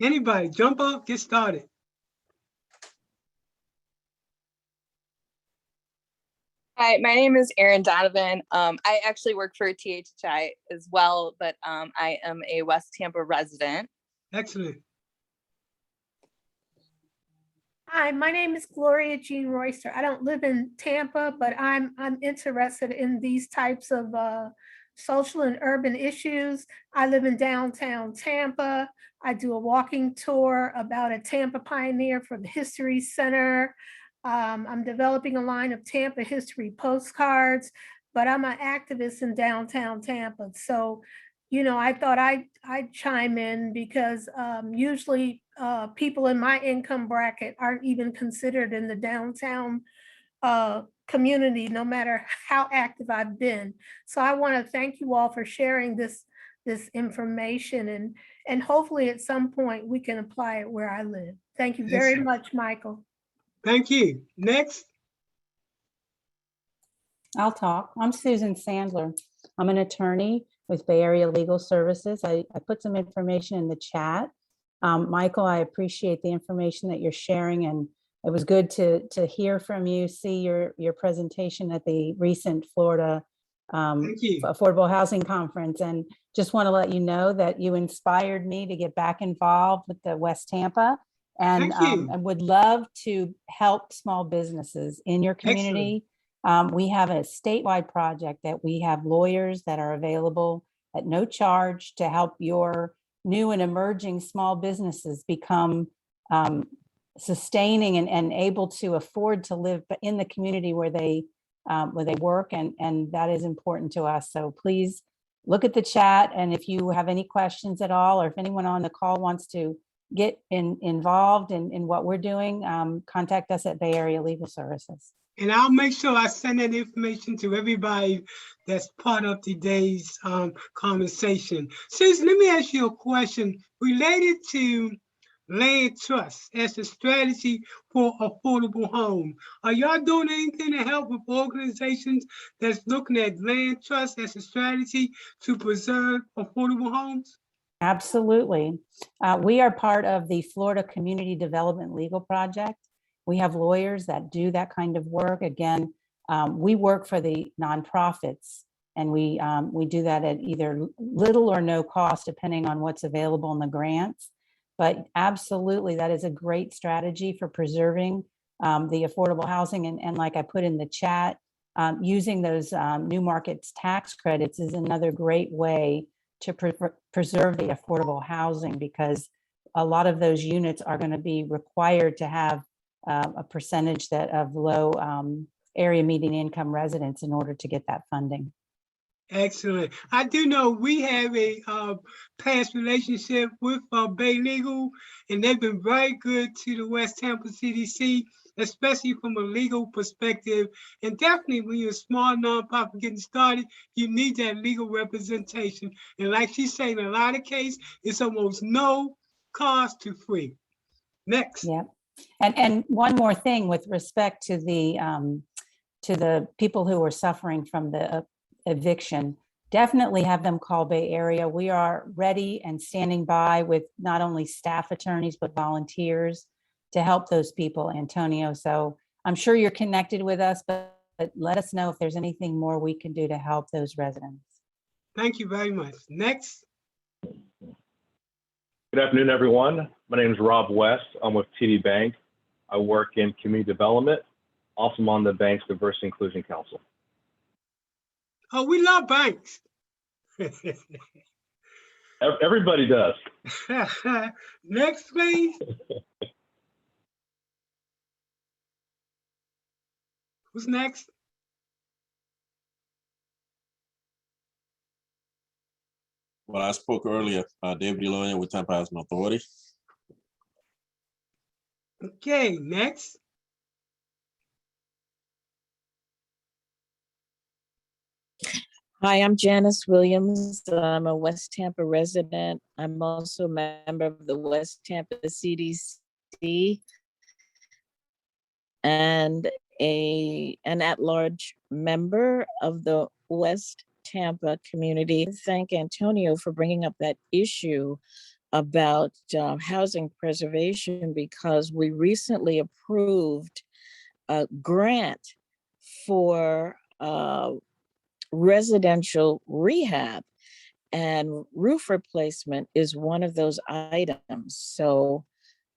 Anybody, jump up, get started. Hi, my name is Erin Donovan. I actually work for THI as well, but I am a West Tampa resident. Excellent. Hi, my name is Gloria Jean Royster. I don't live in Tampa, but I'm interested in these types of social and urban issues. I live in downtown Tampa. I do a walking tour about a Tampa pioneer for the History Center. I'm developing a line of Tampa history postcards, but I'm an activist in downtown Tampa. So, you know, I thought I'd chime in because usually people in my income bracket aren't even considered in the downtown community, no matter how active I've been. So I want to thank you all for sharing this information, and hopefully at some point we can apply it where I live. Thank you very much, Michael. Thank you. Next. I'll talk. I'm Susan Sandler. I'm an attorney with Bay Area Legal Services. I put some information in the chat. Michael, I appreciate the information that you're sharing, and it was good to hear from you, see your presentation at the recent Florida Affordable Housing Conference. And just want to let you know that you inspired me to get back involved with the West Tampa, and I would love to help small businesses in your community. We have a statewide project that we have lawyers that are available at no charge to help your new and emerging small businesses become sustaining and able to afford to live in the community where they work, and that is important to us. So please look at the chat, and if you have any questions at all, or if anyone on the call wants to get involved in what we're doing, contact us at Bay Area Legal Services. And I'll make sure I send that information to everybody that's part of today's conversation. Susan, let me ask you a question related to land trust as a strategy for affordable home. Are y'all doing anything to help with organizations that's looking at land trust as a strategy to preserve affordable homes? Absolutely. We are part of the Florida Community Development Legal Project. We have lawyers that do that kind of work. Again, we work for the nonprofits, and we do that at either little or no cost, depending on what's available in the grants. But absolutely, that is a great strategy for preserving the affordable housing. And like I put in the chat, using those new markets tax credits is another great way to preserve the affordable housing, because a lot of those units are going to be required to have a percentage of low area median income residents in order to get that funding. Excellent. I do know we have a past relationship with Bay Legal, and they've been very good to the West Tampa CDC, especially from a legal perspective. And definitely when you're a small nonprofit getting started, you need that legal representation. And like she's saying, in a lot of cases, it's almost no cost to free. Next. Yeah. And one more thing with respect to the people who are suffering from the eviction, definitely have them call Bay Area. We are ready and standing by with not only staff attorneys, but volunteers to help those people, Antonio. So I'm sure you're connected with us, but let us know if there's anything more we can do to help those residents. Thank you very much. Next. Good afternoon, everyone. My name is Rob West. I'm with TD Bank. I work in community development. Also, I'm on the bank's Diversity Inclusion Council. Oh, we love banks. Everybody does. Next, please. Who's next? Well, I spoke earlier, David Eloy with Tampa Housing Authority. Okay, next. Hi, I'm Janice Williams. I'm a West Tampa resident. I'm also a member of the West Tampa CDC and an at-large member of the West Tampa community. Thank Antonio for bringing up that issue about housing preservation because we recently approved a grant for residential rehab, and roof replacement is one of those items. So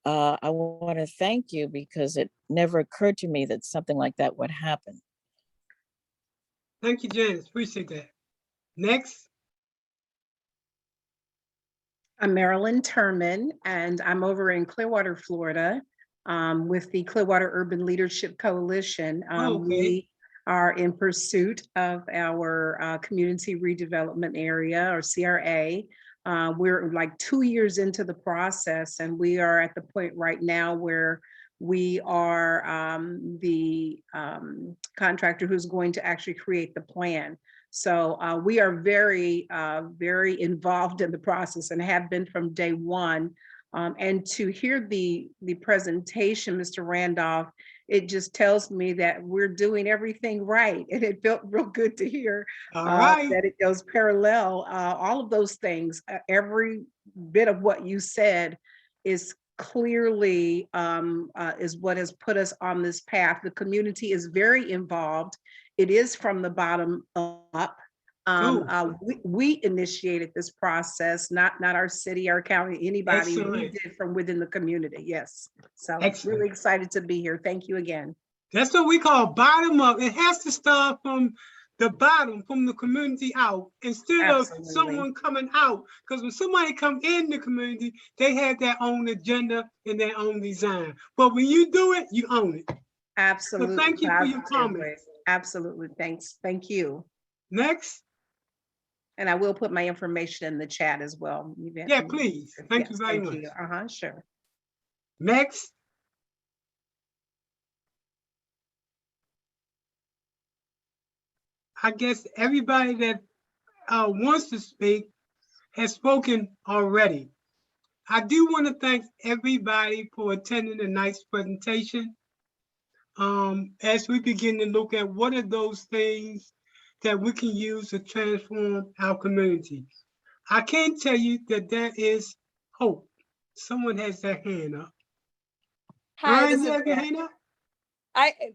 I want to thank you because it never occurred to me that something like that would happen. Thank you, Janice. Appreciate that. Next. I'm Marilyn Turman, and I'm over in Clearwater, Florida, with the Clearwater Urban Leadership Coalition. Okay. We are in pursuit of our community redevelopment area, or CRA. We're like 2 years into the process, and we are at the point right now where we are the contractor who's going to actually create the plan. So we are very, very involved in the process and have been from day one. And to hear the presentation, Mr. Randolph, it just tells me that we're doing everything right. And it felt real good to hear that it goes parallel. All of those things, every bit of what you said is clearly is what has put us on this path. The community is very involved. It is from the bottom up. We initiated this process, not our city, our county, anybody. Excellent. We did from within the community. Yes. So Excellent. really excited to be here. Thank you again. That's what we call bottom up. It has to start from the bottom, from the community out, instead Absolutely. of someone coming out. Because when somebody come in the community, they have their own agenda and their own design. But when you do it, you own it. Absolutely. So thank you for your Positively. comments. Absolutely. Thanks. Thank you. Next. And I will put my information in the chat as well. Yeah, please. Thank you very much. Thank you. Sure. Next. I guess everybody that wants to speak has spoken already. I do want to thank everybody for attending tonight's presentation. As we begin to look at what are those things that we can use to transform our community. I can tell you that there is hope. Someone has their hand up. Hi, Erin, you have your hand up?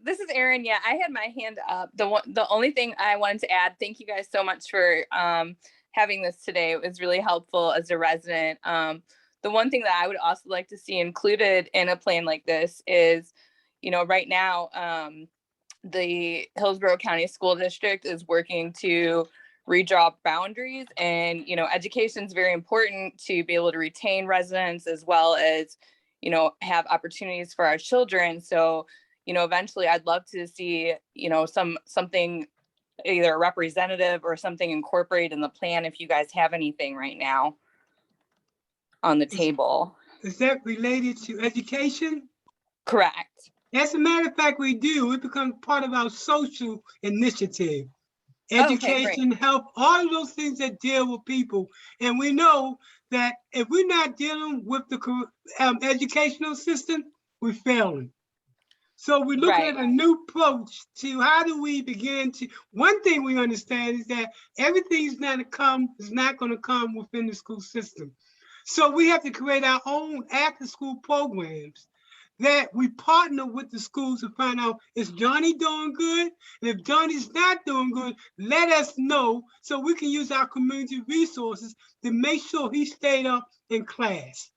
This is Erin. Yeah, I had my hand up. The only thing I wanted to add, thank you guys so much for having this today. It was really helpful as a resident. The one thing that I would also like to see included in a plan like this is, right now, the Hillsborough County School District is working to redraw boundaries, and education is very important to be able to retain residents as well as have opportunities for our children. So eventually I'd love to see something, either a representative or something incorporated in the plan, if you guys have anything right now on the table. Is that related to education? Correct. As a matter of fact, we do. It becomes part of our social initiative. Education, health, all of those things that deal with people. And we know that if we're not dealing with the educational system, we're failing. So we're looking at a new approach to how do we begin to, one thing we understand is that everything's not going to come within the school system. So we have to create our own after school programs that we partner with the schools to find out, is Johnny doing good? And if Johnny's not doing good, let us know so we can use our community resources to make sure he stayed up in class.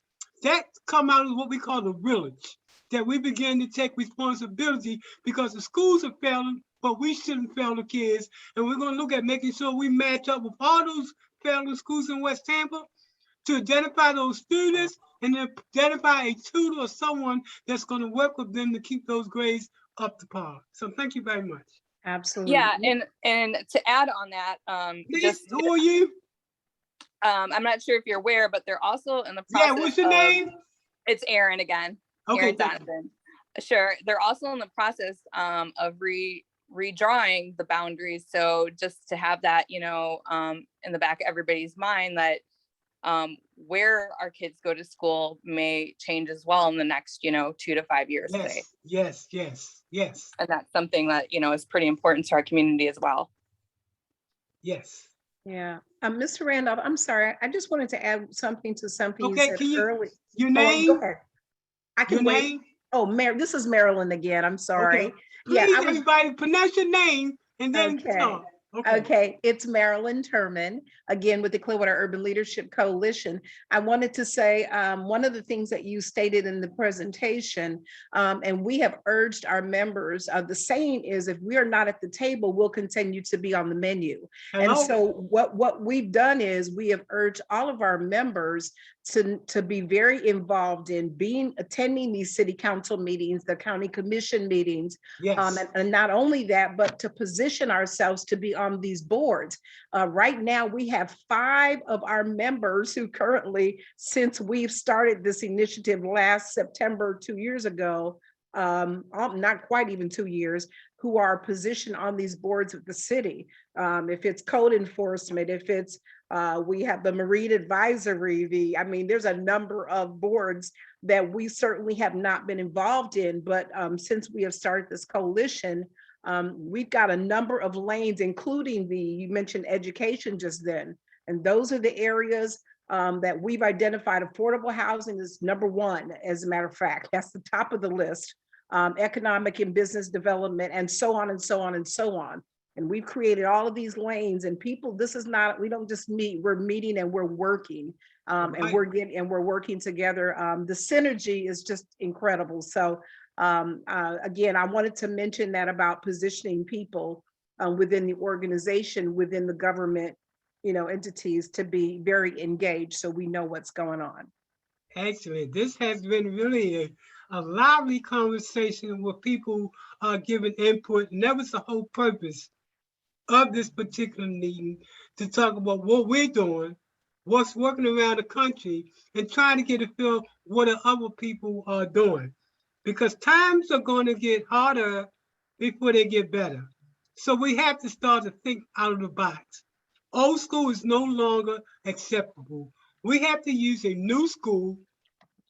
That come out of what we call the village, that we begin to take responsibility because the schools are failing, but we shouldn't fail the kids. And we're gonna look at making sure we match up with all those failing schools in West Tampa to identify those students and then identify a tutor or someone that's going to work with them to keep those grades up to par. So thank you very much. Absolutely. Yeah, and to add on that, who are you? I'm not sure if you're aware, but they're also in the process. Yeah, what's your name? It's Erin again. Okay, Erin Donovan. Sure. They're also in the process of redrawing the boundaries. So just to have that, in the back of everybody's mind that where our kids go to school may change as well in the next, 2 to 5 years. Yes. And that's something that, is pretty important to our community as well. Yes. Yeah. Mr. Randolph, I'm sorry. I just wanted to add something to something you Okay, said can you, earlier. your Oh, name, go ahead. I your can wait. name? Oh, this is Marilyn again. I'm sorry. Okay. Yeah, Please, I was everybody, pronounce your name and then okay. talk. Okay. Okay, it's Marilyn Turman, again with the Clearwater Urban Leadership Coalition. I wanted to say one of the things that you stated in the presentation, and we have urged our members, the saying is, if we are not at the table, we'll continue to be on the menu. And Hello? so what we've done is we have urged all of our members to be very involved in attending these city council meetings, the county commission meetings, Yes. and not only that, but to position ourselves to be on these boards. Right now, we have 5 of our members who currently, since we've started this initiative last September, 2 years ago, not quite even 2 years, who are positioned on these boards of the city. If it's code enforcement, if it's we have the Marine Advisory, I mean, there's a number of boards that we certainly have not been involved in, but since we have started this coalition, we've got a number of lanes, including you mentioned education just then. And those are the areas that we've identified. Affordable housing is #1, as a matter of fact. That's the top of the list. Economic and business development, and so on and so on and so on. And we've created all of these lanes, and people, this is not, we don't just meet, we're meeting and we're working, and we're working together. The synergy is just incredible. So again, I wanted to mention that about positioning people within the organization, within the government, entities, to be very engaged, so we know what's going on. Excellent. This has been really a lively conversation where people are giving input, and that was the whole purpose of this particular meeting, to talk about what we're doing, what's working around the country, and trying to get a feel what the other people are doing. Because times are going to get harder before they get better. So we have to start to think out of the box. Old school is no longer acceptable. We have to use a new school,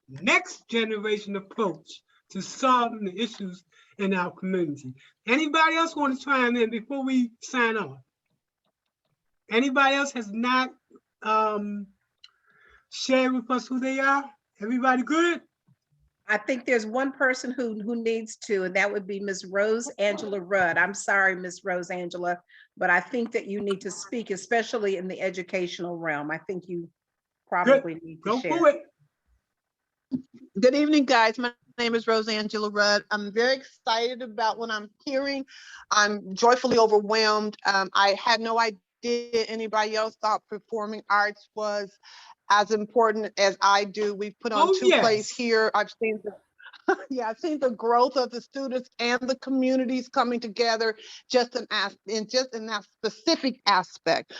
next generation approach to solving the issues in our community. Anybody else want to chime in before we sign off? Anybody else has not shared with us who they are? Everybody good? I think there's one person who needs to, and that would be Ms. Rose Angela Rudd. I'm sorry, Ms. Rose Angela, but I think that you need to speak, especially in the educational realm. I think you probably need to share. Go for it. Good evening, guys. My name is Rosangela Rudd. I'm very excited about what I'm hearing. I'm joyfully overwhelmed. I had no idea anybody else thought performing arts was as important as I do. We've put on 2 plays here. I've seen I've seen the growth of the students and the communities coming together just in that specific aspect.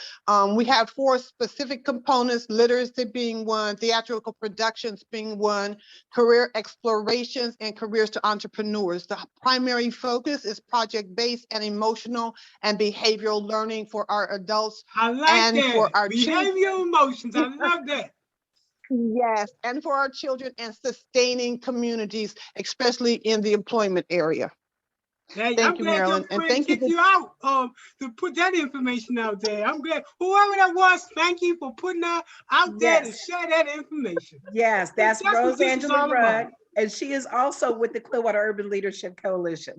We have 4 specific components: literacy being one, theatrical productions being one, career explorations, and careers to entrepreneurs. The primary focus is project-based and emotional and behavioral learning for our adults. I like and that. For our behavioral emotions. I love that. Yes, and for our children, and sustaining communities, especially in the employment area. Hey, Thank I'm you, glad Marilyn, your and friend thank you. kicked you out to put that information out there. I'm glad. Whoever that was, thank you for putting that out there to share that information. Yes, that's Rose Angela Rudd, about. and she is also with the Clearwater Urban Leadership Coalition.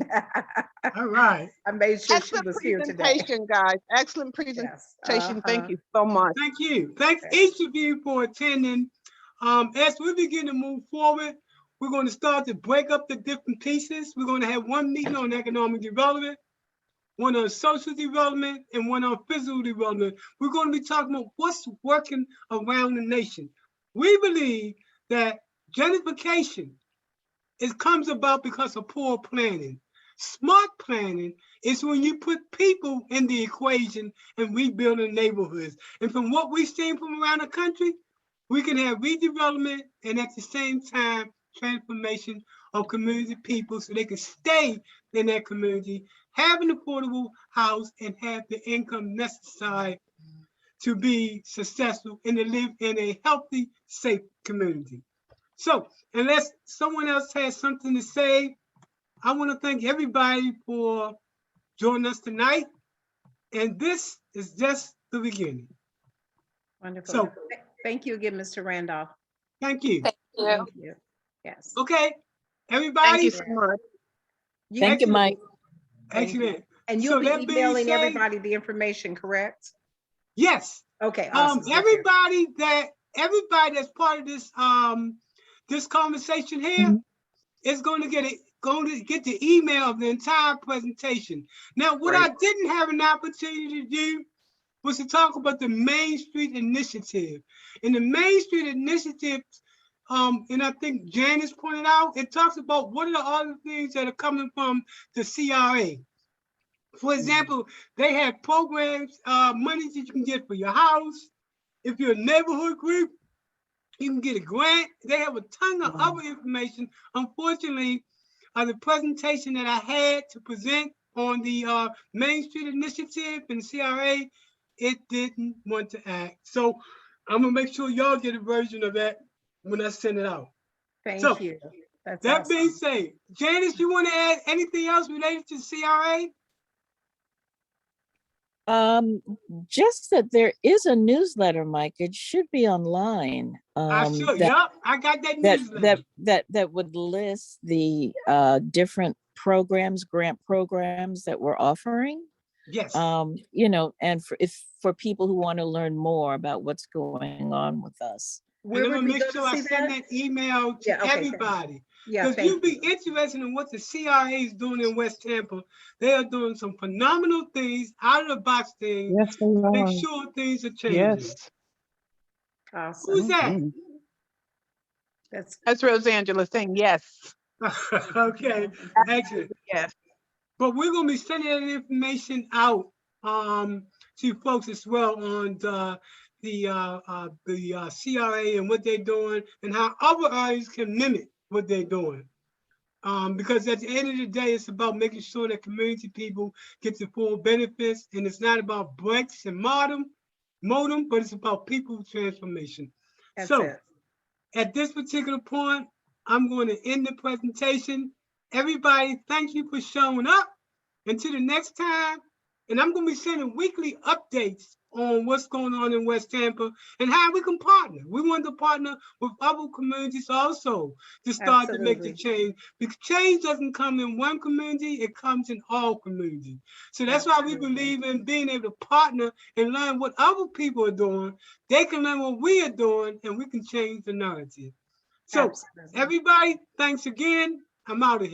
All right. I made sure Excellent she was here today. presentation, guys. Excellent presentation. Yes. Thank you so much. Thank you. Thanks each of you for attending. As we begin to move forward, we're going to start to break up the different pieces. We're going to have one meeting on economic development, one on social development, and one on physical development. We're going to be talking about what's working around the nation. We believe that gentrification comes about because of poor planning. Smart planning is when you put people in the equation and rebuilding neighborhoods. And from what we've seen from around the country, we can have redevelopment and at the same time transformation of community people so they can stay in that community, have an affordable house, and have the income necessary to be successful and to live in a healthy, safe community. So unless someone else has something to say, I want to thank everybody for joining us tonight. And this is just the beginning. Wonderful. So Thank you again, Mr. Randolph. thank you. Thank you. Thank you. Yes. Okay, Thank everybody. you so much. Thank you, Mike. Thank you. Excellent. And So you'll be that being emailing said- everybody the information, correct? Yes. Okay, awesome. Good to hear. Everybody that's part of this this conversation here is going to get the email of the entire presentation. Now, what I didn't have an opportunity to do was to talk about the Main Street Initiative. And the Main Street Initiative, and I think Janice pointed out, it talks about what are the other things that are coming from the CRA. For example, they have programs, money that you can get for your house. If you're a neighborhood group, you can get a grant. They have a ton of other information. Unfortunately, the presentation that I had to present on the Main Street Initiative and the CRA, it didn't want to act. So I'm gonna make sure y'all get a version of that when I send it out. Thank you. That's That awesome. being said, Janice, you want to add anything else related to CRA? Just that there is a newsletter, Mike. It should be online. I sure, That, yup, I got that that newsletter. that would list the different programs, grant programs that we're offering. Yes. You know, and for people who want to learn more about what's going on with us. Where And I'm would gonna we make go sure I to see send that? that email to Yeah, okay, thank you. everybody. Yeah, Because thank you'll be you. interested in what the CRA is doing in West Tampa. They are doing some phenomenal things, out of the box things, Yes, they to make are. sure things are changing. Yes. Awesome. Who's that? Mhm. That's That's Rosangela saying yes. Okay, excellent. Yes. But we're gonna be sending that information out to folks as well on the CRA and what they're doing and how other areas can mimic what they're doing. Because at the end of the day, it's about making sure that community people get the full benefits, and it's not about bricks and modem, but it's about people transformation. that's So it. at this particular point, I'm going to end the presentation. Everybody, thank you for showing up. Until the next time, and I'm going to be sending weekly updates on what's going on in West Tampa and how we can partner. We want to partner with other communities also to start to make the Absolutely. change. Because change doesn't come in one community, it comes in all communities. So that's why we Absolutely. believe in being able to partner and learn what other people are doing. They can learn what we are doing, and we can change the narrative. So Absolutely. everybody, thanks again. I'm out of here.